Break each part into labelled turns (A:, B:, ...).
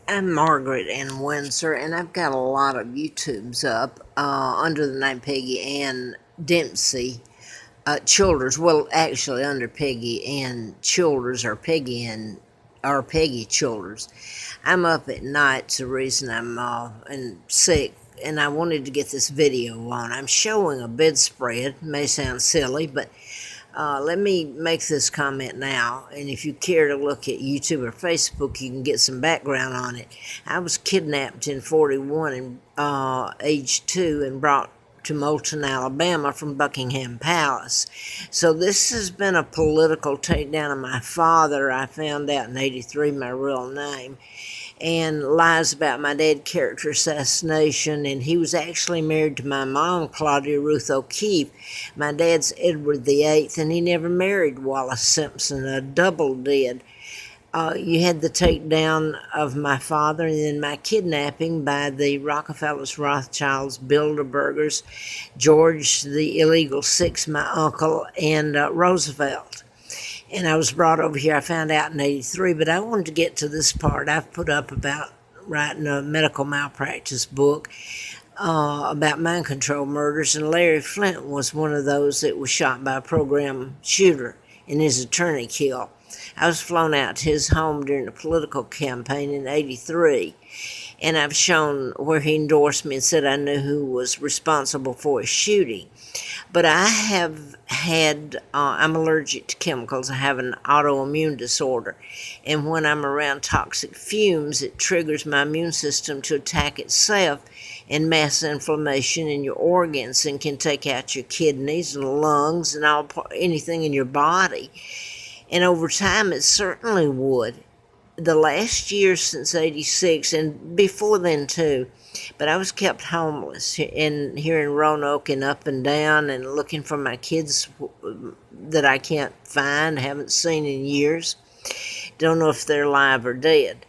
A: I'm Margaret in Windsor, and I've got a lot of YouTubes up under the name Peggy Ann Dempsey Childers. Well, actually, under Peggy Ann Childers or Peggy Childers. I'm up at night. It's the reason I'm and sick, and I wanted to get this video on. I'm showing a bedspread. It may sound silly, but let me make this comment now, and if you care to look at YouTube or Facebook, you can get some background on it. I was kidnapped in 41 and age 2 and brought to Motel, Alabama from Buckingham Palace. So this has been a political takedown of my father. I found out in 83 my real name, and lies about my dad, character assassination, and he was actually married to my mom, Claudia Ruth O'Keefe. My dad's Edward VIII, and he never married Wallace Simpson, a double did. You had the takedown of my father, and then my kidnapping by the Rockefellers, Rothschilds, Bilderbergers, George the illegal six, my uncle, and Roosevelt. And I was brought over here, I found out in 83, but I wanted to get to this part. I've put up about writing a medical malpractice book about mind control murders, and Larry Flint was one of those that was shot by a program shooter and his attorney killed. I was flown out to his home during the political campaign in 83, and I've shown where he endorsed me and said I knew who was responsible for his shooting. But I have had, I'm allergic to chemicals. I have an autoimmune disorder. And when I'm around toxic fumes, it triggers my immune system to attack itself, and mass inflammation in your organs, and can take out your kidneys and lungs and anything in your body. And over time, it certainly would. The last year since 86, and before then too, but I was kept homeless here in Roanoke and up and down, and looking for my kids that I can't find, haven't seen in years. Don't know if they're alive or dead.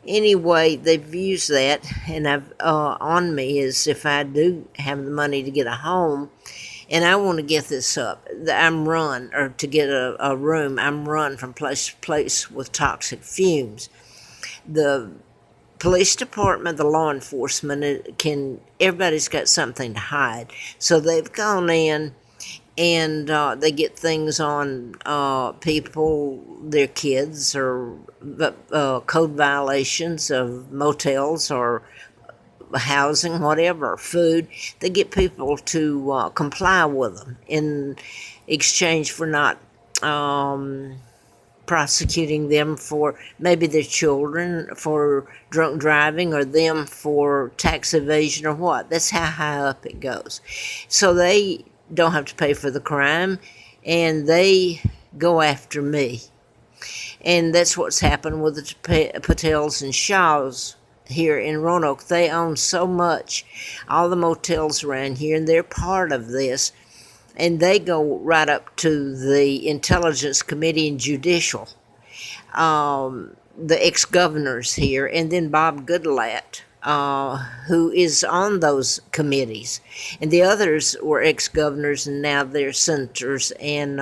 A: Anyway, they've used that, and I've on me is if I do have the money to get a home, and I want to get this up. I'm run, or to get a room, I'm run from place to place with toxic fumes. The police department, the law enforcement, everybody's got something to hide. So they've gone in and they get things on people, their kids, or code violations of motels or housing, whatever, food. They get people to comply with them in exchange for not prosecuting them for maybe their children for drunk driving, or them for tax evasion, or what. That's how high up it goes. So they don't have to pay for the crime, and they go after me. And that's what's happened with the Patels and Shaws here in Roanoke. They own so much, all the motels around here, and they're part of this. And they go right up to the Intelligence Committee and Judicial, the ex-governors here, and then Bob Goodlatte, who is on those committees. And the others were ex-governors, and now they're senators and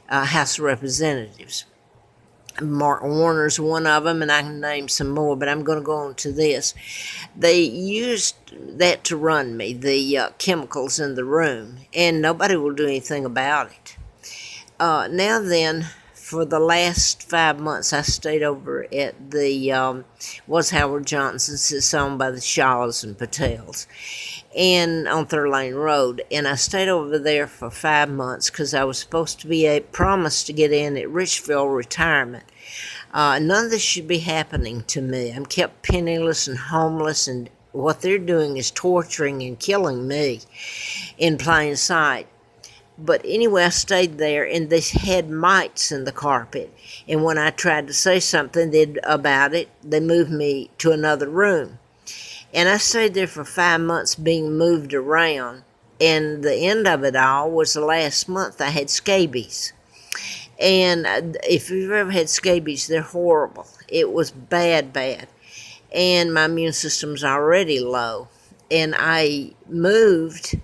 A: House of Representatives. Mark Warner's one of them, and I can name some more, but I'm going to go on to this. They used that to run me, the chemicals in the room, and nobody will do anything about it. Now then, for the last 5 months, I stayed over at the, was Howard Johnson's. It's owned by the Shaws and Patels, and on Third Lane Road. And I stayed over there for 5 months because I was supposed to be promised to get in at Richville Retirement. None of this should be happening to me. I'm kept penniless and homeless, and what they're doing is torturing and killing me in plain sight. But anyway, I stayed there, and they had mites in the carpet. And when I tried to say something about it, they moved me to another room. And I stayed there for 5 months being moved around. And the end of it all was the last month I had scabies. And if you've ever had scabies, they're horrible. It was bad, bad. And my immune system's already low. And I moved,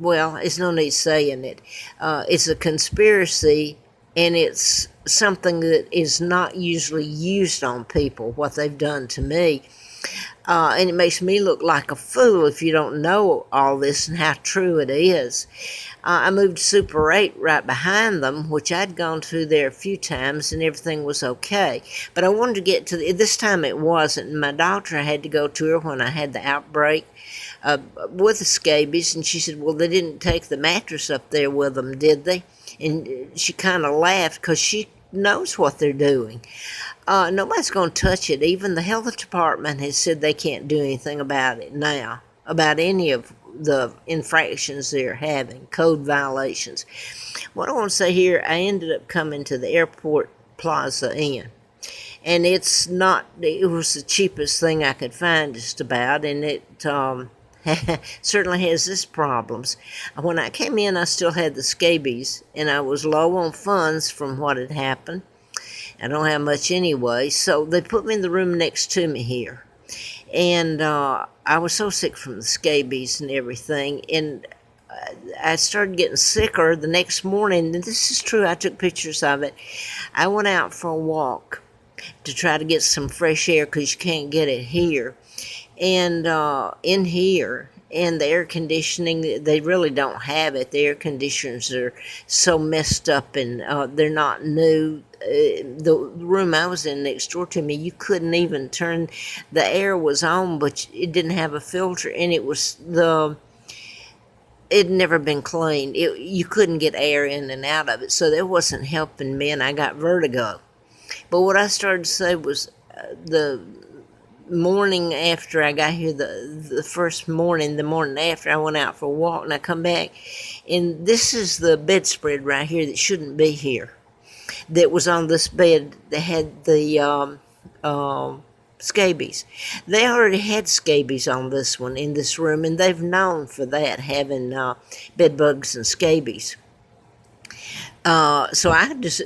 A: well, it's no need saying it. It's a conspiracy, and it's something that is not usually used on people, what they've done to me. And it makes me look like a fool if you don't know all this and how true it is. I moved to Super 8 right behind them, which I'd gone to there a few times, and everything was okay. But I wanted to get to this time it wasn't. And my doctor, I had to go to her when I had the outbreak with the scabies, and she said, well, they didn't take the mattress up there with them, did they? And she kind of laughed because she knows what they're doing. Nobody's going to touch it. Even the health department has said they can't do anything about it now, about any of the infractions they're having, code violations. What I want to say here, I ended up coming to the airport Plaza Inn. And it was the cheapest thing I could find just about, and it certainly has its problems. When I came in, I still had the scabies, and I was low on funds from what had happened. I don't have much anyway, so they put me in the room next to me here. And I was so sick from the scabies and everything, and I started getting sicker the next morning, and this is true, I took pictures of it. I went out for a walk to try to get some fresh air because you can't get it here. And in here, and the air conditioning, they really don't have it. The air conditioners are so messed up, and they're not new. The room I was in next door to me, you couldn't even turn, the air was on, but it didn't have a filter, and it'd never been cleaned. You couldn't get air in and out of it, so that wasn't helping me, and I got vertigo. But what I started to say was the morning after I got here, the first morning, the morning after, I went out for a walk, and I come back, and this is the bedspread right here that shouldn't be here, that was on this bed that had the scabies. They already had scabies on this one in this room, and they've known for that, having bedbugs and scabies. So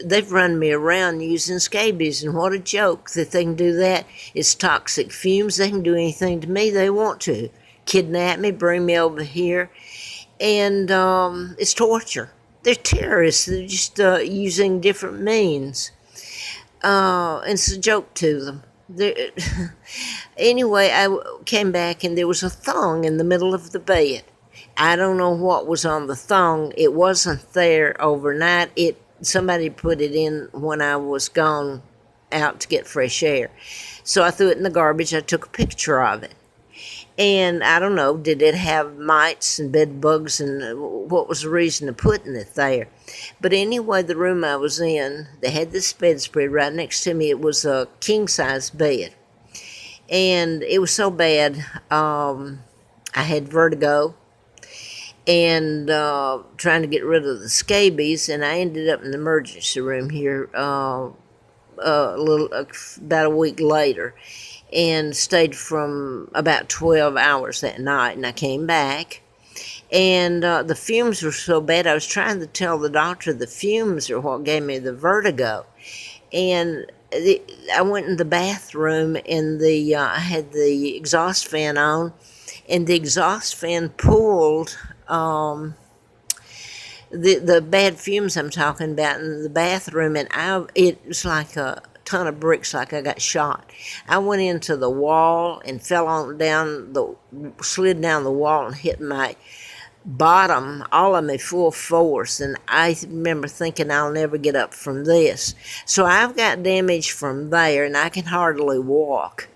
A: they've run me around using scabies, and what a joke that they can do that. It's toxic fumes. They can do anything to me they want to. Kidnap me, bring me over here, and it's torture. They're terrorists. They're just using different means. And it's a joke to them. Anyway, I came back, and there was a thong in the middle of the bed. I don't know what was on the thong. It wasn't there overnight. Somebody put it in when I was gone out to get fresh air. So I threw it in the garbage. I took a picture of it. And I don't know, did it have mites and bed bugs, and what was the reason of putting it there? But anyway, the room I was in, they had this bedspread right next to me. It was a king-size bed. And it was so bad, I had vertigo, and trying to get rid of the scabies, and I ended up in the emergency room here about a week later, and stayed from about 12 hours that night, and I came back, and the fumes were so bad. I was trying to tell the doctor the fumes are what gave me the vertigo, and I went in the bathroom, and I had the exhaust fan on, and the exhaust fan pulled the bad fumes I'm talking about in the bathroom, and it was like a ton of bricks, like I got shot. I went into the wall and slid down the wall and hit my bottom, all of me, full force, and I remember thinking I'll never get up from this. So I've got damage from there, and I can hardly walk.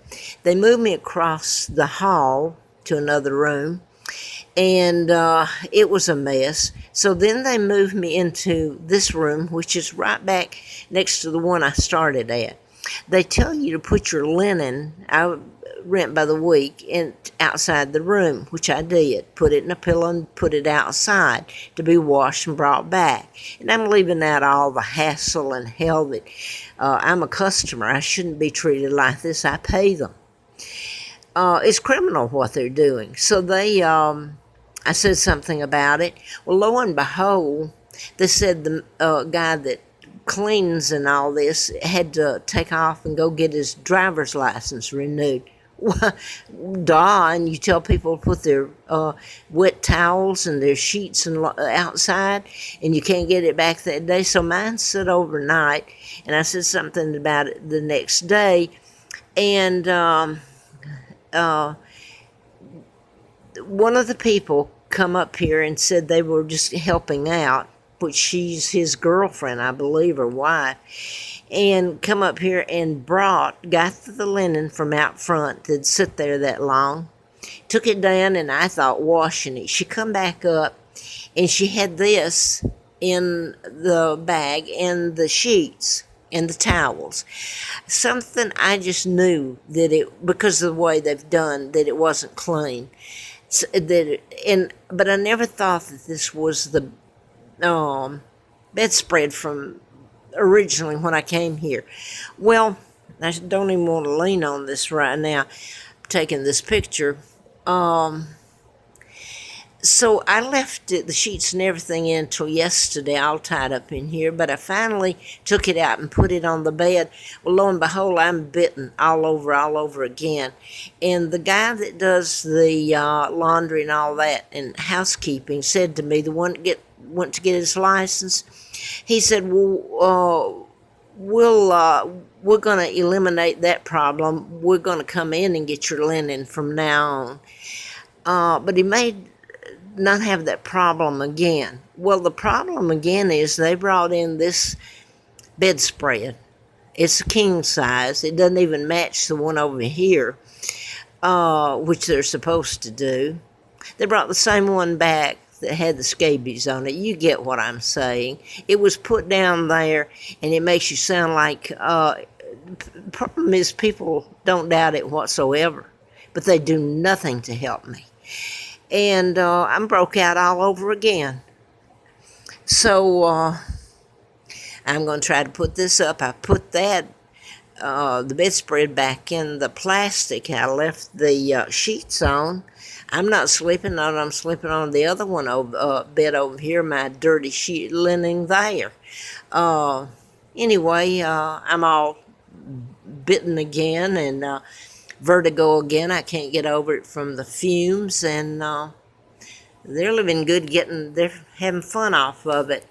A: They moved me across the hall to another room, and it was a mess. So then they moved me into this room, which is right back next to the one I started at. They tell you to put your linen, I rent by the week, outside the room, which I did. Put it in a pillow and put it outside to be washed and brought back. And I'm leaving out all the hassle and hell that I'm a customer. I shouldn't be treated like this. I pay them. It's criminal what they're doing. So I said something about it. Well, lo and behold, they said the guy that cleans and all this had to take off and go get his driver's license renewed. Duh, and you tell people to put their wet towels and their sheets and outside, and you can't get it back that day. So mine sit overnight, and I said something about it the next day, and uh, one of the people come up here and said they were just helping out, which she's his girlfriend, I believe, or wife, and come up here and got the linen from out front that'd sit there that long, took it down, and I thought washing it. She come back up, and she had this in the bag and the sheets and the towels. Something I just knew that because of the way they've done, that it wasn't clean. So but I never thought that this was the bedspread from originally when I came here. Well, I don't even want to lean on this right now, taking this picture. So I left the sheets and everything in until yesterday, all tied up in here, but I finally took it out and put it on the bed. Well, lo and behold, I'm bitten all over again. And the guy that does the laundry and all that and housekeeping said to me, the one that went to get his license, he said, well, we're going to eliminate that problem. We're going to come in and get your linen from now on. But he may not have that problem again. Well, the problem again is they brought in this bedspread. It's a king size. It doesn't even match the one over here, which they're supposed to do. They brought the same one back that had the scabies on it. You get what I'm saying. It was put down there, and it makes you sound like, problem is people don't doubt it whatsoever, but they do nothing to help me. And I'm broke out all over again. So I'm going to try to put this up. I put the bedspread back in the plastic I left the sheets on. I'm not sleeping on it. I'm sleeping on the other one bed over here, my dirty sheet linen there. Anyway, I'm all bitten again and vertigo again. I can't get over it from the fumes, and they're living good, they're having fun off of it.